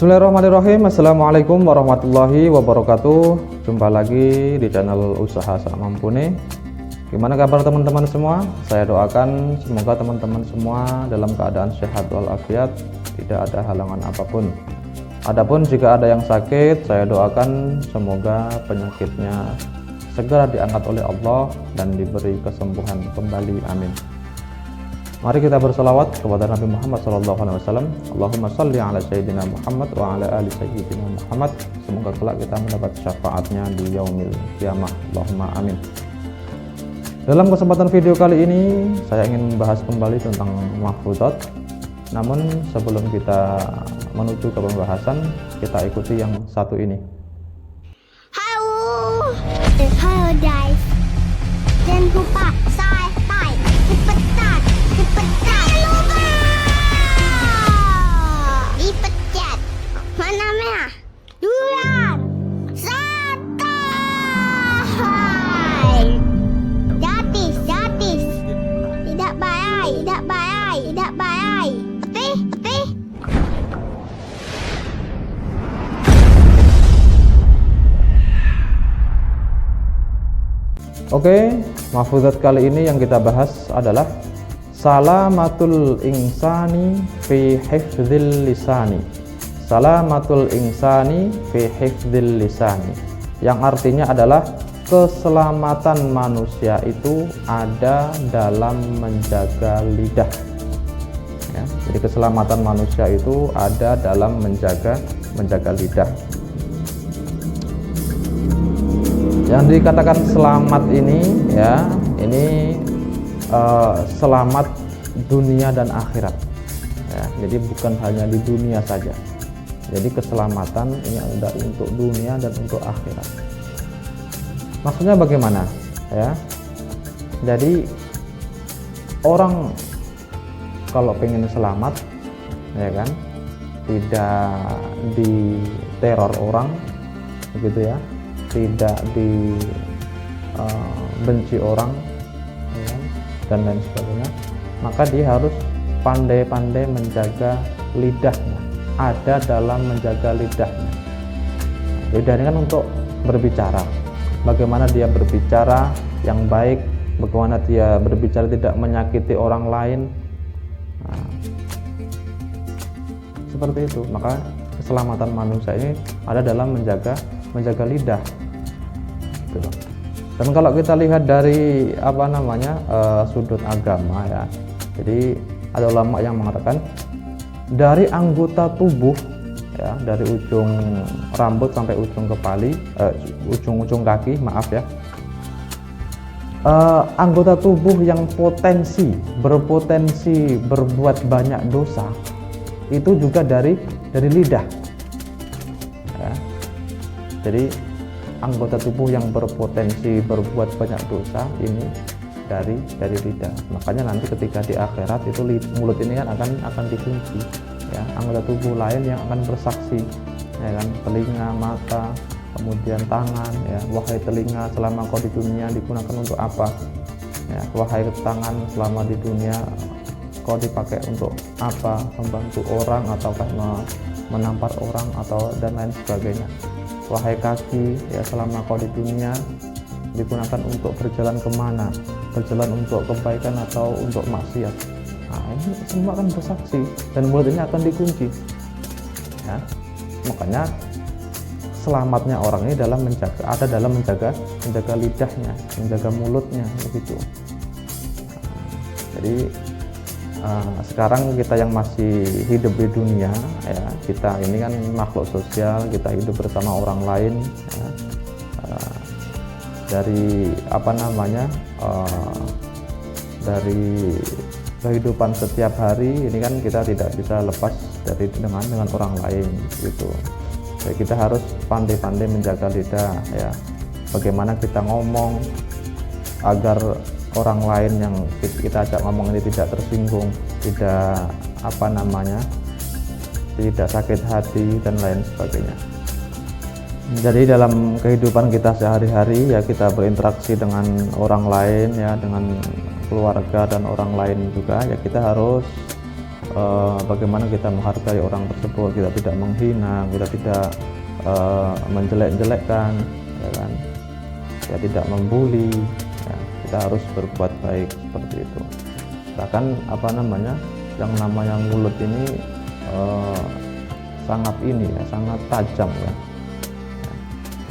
Bismillahirrahmanirrahim. Assalamualaikum warahmatullahi wabarakatuh. Jumpa lagi di channel Usaha Sak Mampune. Gimana kabar teman-teman semua? Saya doakan semoga teman-teman semua dalam keadaan sehat walafiat, tidak ada halangan apapun. Adapun jika ada yang sakit, saya doakan semoga penyakitnya segera diangkat oleh Allah dan diberi kesembuhan kembali. Amin. Mari kita berselawat kepada Nabi Muhammad SAW. Allahumma salli ala Sayyidina Muhammad wa ala ali Sayyidina Muhammad. Semoga kelak kita mendapat syafaatnya di yaumil kiamah. Allahumma amin. Dalam kesempatan video kali ini saya ingin membahas kembali tentang mahfuzat. Namun sebelum kita menuju ke pembahasan, kita ikuti yang satu ini. Halo guys, jangan lupa subscribe, cepetan, lupa dipencet mana merah duluan, subscribe, gratis, tidak bayar, oke? Oke, mahfuzat kali ini yang kita bahas adalah salamatul insani fi hifdzil lisani. Salamatul insani fi hifdzil lisani, yang artinya adalah keselamatan manusia itu ada dalam menjaga lidah. Ya, jadi keselamatan manusia itu ada dalam menjaga lidah. Yang dikatakan selamat ini ya, ini selamat dunia dan akhirat ya, jadi bukan hanya di dunia saja. Jadi keselamatan ini ada untuk dunia dan untuk akhirat. Maksudnya bagaimana ya? Jadi orang kalau pengen selamat ya kan, tidak diteror orang begitu ya, tidak dibenci orang ya, dan lain sebagainya, maka dia harus pandai-pandai menjaga lidahnya, ada dalam menjaga lidahnya. Lidah ini kan untuk berbicara, bagaimana dia berbicara yang baik, bagaimana dia berbicara tidak menyakiti orang lain. Nah, seperti itu. Maka keselamatan manusia ini ada dalam menjaga lidah. Dan kalau kita lihat dari sudut agama ya, jadi ada ulama yang mengatakan dari anggota tubuh ya, dari ujung rambut sampai ujung ujung kaki, anggota tubuh yang berpotensi berbuat banyak dosa itu juga dari lidah ya. Jadi anggota tubuh yang berpotensi berbuat banyak dosa ini dari lidah. Makanya nanti ketika di akhirat itu mulut ini kan akan dikunci ya. Anggota tubuh lain yang akan bersaksi ya kan, telinga, mata, kemudian tangan ya. Wahai telinga, selama kau di dunia digunakan untuk apa ya? Wahai tangan, selama di dunia kau dipakai untuk apa? Membantu orang ataukah menampar orang atau dan lain sebagainya. Wahai kaki ya, selama kau di dunia digunakan untuk berjalan kemana? Berjalan untuk kebaikan atau untuk maksiat? Nah, ini semua akan bersaksi dan mulut ini akan dikunci ya. Makanya selamatnya orang ini dalam menjaga lidahnya, menjaga mulutnya begitu. Jadi sekarang kita yang masih hidup di dunia ya, kita ini kan makhluk sosial, kita hidup bersama orang lain ya. Dari dari kehidupan setiap hari ini kan kita tidak bisa lepas dengan orang lain gitu. Jadi kita harus pandai-pandai menjaga lidah ya. Bagaimana kita ngomong agar orang lain yang kita ajak ngomong ini tidak tersinggung, tidak tidak sakit hati dan lain sebagainya. Jadi dalam kehidupan kita sehari-hari ya, kita berinteraksi dengan orang lain ya, dengan keluarga dan orang lain juga ya, kita harus bagaimana kita menghargai orang tersebut, kita tidak menghina, kita tidak menjelek-jelekkan, ya kan, ya tidak membuli, ya, kita harus berbuat baik seperti itu. Bahkan yang namanya mulut ini sangat sangat tajam ya.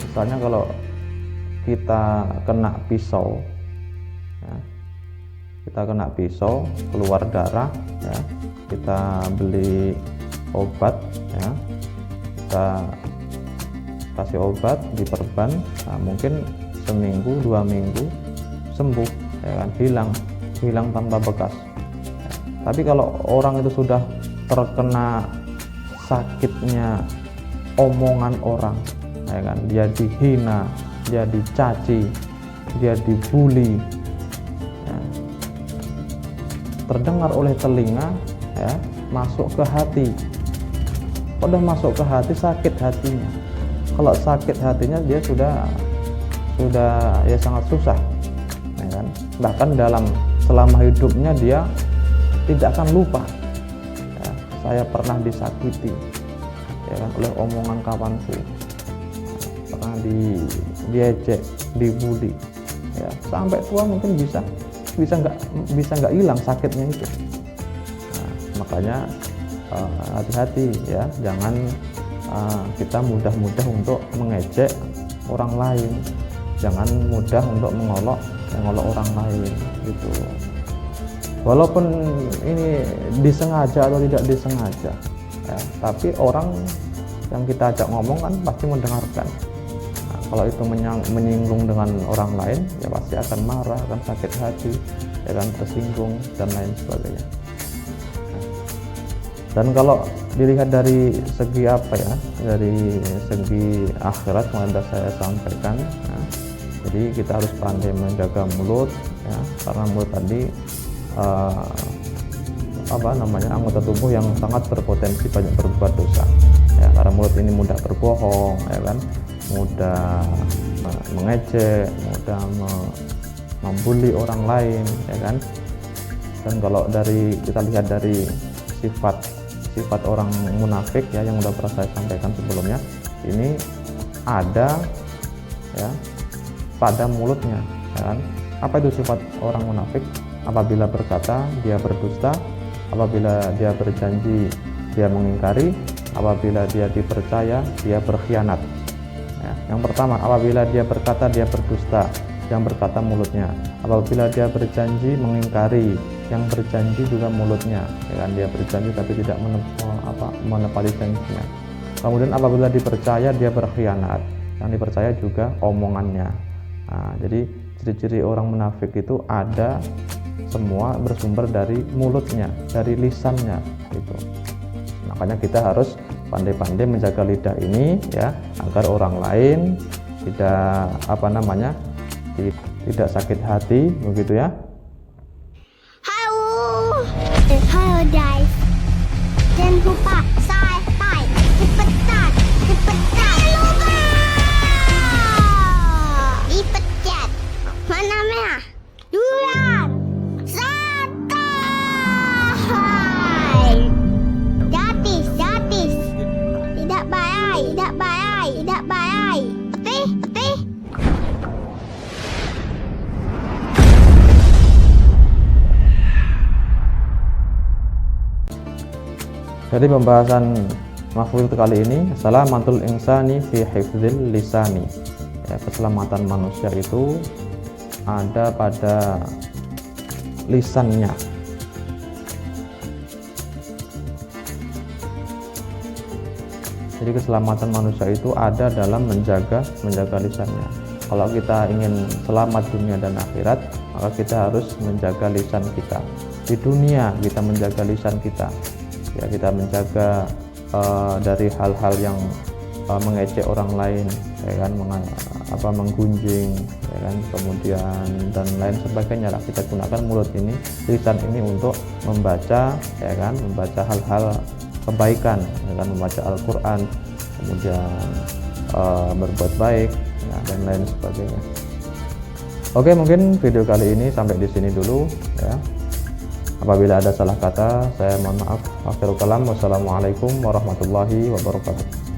Misalnya kalau kita kena pisau, ya, kita kena pisau keluar darah, ya, kita beli obat, ya, kita kasih obat, diperban, nah, mungkin seminggu 2 minggu sembuh, ya kan, hilang tanpa bekas. Ya. Tapi kalau orang itu sudah terkena sakitnya omongan orang, ya kan, dia dihina, dia dicaci, dia dibully, ya, terdengar oleh telinga, ya, masuk ke hati. Udah masuk ke hati, sakit hatinya. Kalau sakit hatinya dia sudah ya sangat susah, ya kan? Bahkan selama hidupnya dia tidak akan lupa, ya, saya pernah disakiti, ya kan, oleh omongan kawanku, pernah diejek, dibully, ya, sampai tua mungkin bisa nggak hilang sakitnya itu. Nah, makanya hati-hati ya, jangan kita mudah-mudah untuk mengejek orang lain, jangan mudah untuk mengolok orang lain gitu. Walaupun ini disengaja atau tidak disengaja, ya, tapi orang yang kita ajak ngomong kan pasti mendengarkan. Nah, kalau itu menyinggung dengan orang lain, ya pasti akan marah, akan sakit hati, akan tersinggung dan lain sebagainya. Dan kalau dilihat dari segi dari segi akhirat yang sudah saya sampaikan, ya, jadi kita harus pandai menjaga mulut, ya, karena mulut tadi anggota tubuh yang sangat berpotensi banyak berbuat dosa, ya, karena mulut ini mudah berbohong, ya kan, mudah mengejek, mudah membuli orang lain, ya kan. Dan kalau kita lihat dari sifat orang munafik, ya, yang sudah pernah saya sampaikan sebelumnya, ini ada, ya, pada mulutnya, ya kan. Apa itu sifat orang munafik? Apabila berkata dia berdusta, apabila dia berjanji dia mengingkari, apabila dia dipercaya dia berkhianat. Ya, yang pertama, apabila dia berkata dia berdusta, yang berkata mulutnya. Apabila dia berjanji mengingkari, yang berjanji juga mulutnya, ya kan, dia berjanji tapi tidak menepati janjinya. Kemudian apabila dipercaya dia berkhianat, yang dipercaya juga omongannya. Nah, jadi ciri-ciri orang munafik itu ada semua bersumber dari mulutnya, dari lisannya gitu. Makanya kita harus pandai-pandai menjaga lidah ini, ya, agar orang lain tidak sakit hati, begitu ya. Halo guys, jangan lupa subscribe, cepetan, lupa dipencet mana merah duluan, subscribe, gratis, tidak bayar, Oke. Jadi pembahasan mahfuz kali ini, salamatul insani fi hifdzil lisani, ya, keselamatan manusia itu ada pada lisannya. Jadi keselamatan manusia itu ada dalam menjaga lisannya. Kalau kita ingin selamat dunia dan akhirat, maka kita harus menjaga lisan kita. Di dunia kita menjaga lisan kita, ya, kita menjaga dari hal-hal yang mengejek orang lain, ya kan, menggunjing, ya kan, kemudian dan lain sebagainya lah. Kita gunakan mulut ini, lisan ini untuk membaca, ya kan, membaca hal-hal kebaikan, ya kan, membaca Al-Quran, kemudian berbuat baik, ya, dan lain sebagainya. Oke, mungkin video kali ini sampai di sini dulu, ya. Apabila ada salah kata, saya mohon maaf. Akhirul kalam, wassalamualaikum warahmatullahi wabarakatuh.